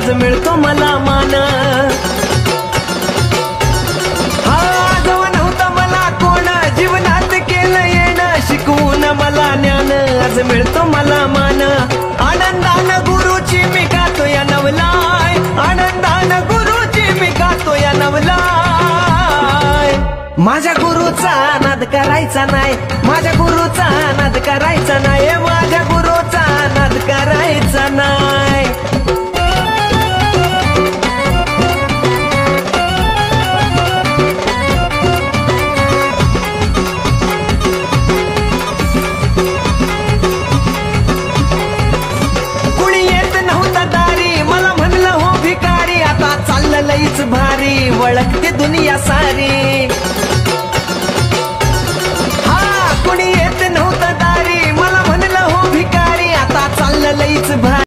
आज मिळतो मला मान। जेव्हा नव्हतं मला कोण जीवनात केलं येणं, शिकवून मला ज्ञान आज मिळतो मला मान। आनंदानं गुरुची मी गातो या नवलाय, आनंदानं गुरुची मी गातो या नवलाय। माझ्या गुरुचा नाद करायचा नाही, माझ्या गुरुचा नाद करायचा नाही, माझ्या गुरुचा नाद करायचा नाही। कुणी येत नव्हतं दारी, मला म्हणलं हो भिकारी, आता चाललं लईच भारी, वळखते दुनिया सारी। कुणी येत नव्हतं दारी, मला म्हणलं हो भिकारी, आता चाललं लईच भारी।